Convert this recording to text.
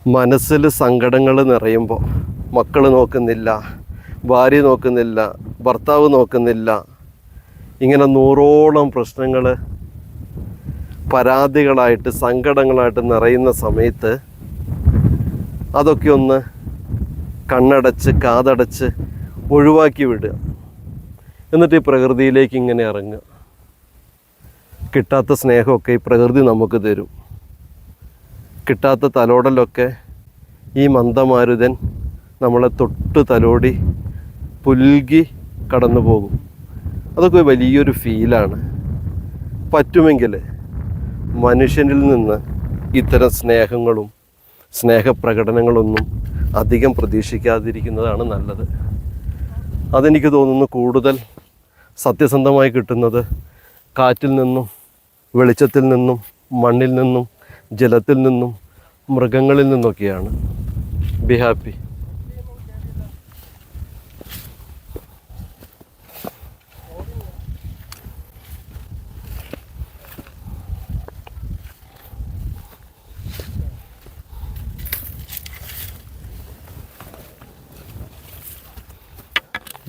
മനസ്സിൽ സങ്കടങ്ങൾ നിറയുമ്പോൾ മക്കൾ നോക്കുന്നില്ല, ഭാര്യ നോക്കുന്നില്ല, ഭർത്താവ് നോക്കുന്നില്ല, ഇങ്ങനെ 100ഓളം പ്രശ്നങ്ങൾ പരാതികളായിട്ട് സങ്കടങ്ങളായിട്ട് നിറയുന്ന സമയത്ത് അതൊക്കെ ഒന്ന് കണ്ണടച്ച് കാതടച്ച് ഒഴിവാക്കി വിടുക. എന്നിട്ട് ഈ പ്രകൃതിയിലേക്ക് ഇങ്ങനെ ഇറങ്ങുക. കിട്ടാത്ത സ്നേഹമൊക്കെ ഈ പ്രകൃതി നമുക്ക് തരും. കിട്ടാത്ത തലോടലൊക്കെ ഈ മന്ദമാരുതൻ നമ്മളെ തൊട്ട് തലോടി പുൽകി കടന്നു പോകും. അതൊക്കെ വലിയൊരു ഫീലാണ്. പറ്റുമെങ്കിൽ മനുഷ്യനിൽ നിന്ന് ഇത്തരം സ്നേഹങ്ങളും സ്നേഹപ്രകടനങ്ങളൊന്നും അധികം പ്രതീക്ഷിക്കാതിരിക്കുന്നതാണ് നല്ലത്. അതെനിക്ക് തോന്നുന്നു കൂടുതൽ സത്യസന്ധമായി കിട്ടുന്നത് കാറ്റിൽ നിന്നും, വെളിച്ചത്തിൽ നിന്നും, മണ്ണിൽ നിന്നും, ജലത്തിൽ നിന്നും, മൃഗങ്ങളിൽ നിന്നൊക്കെയാണ്. Be happy.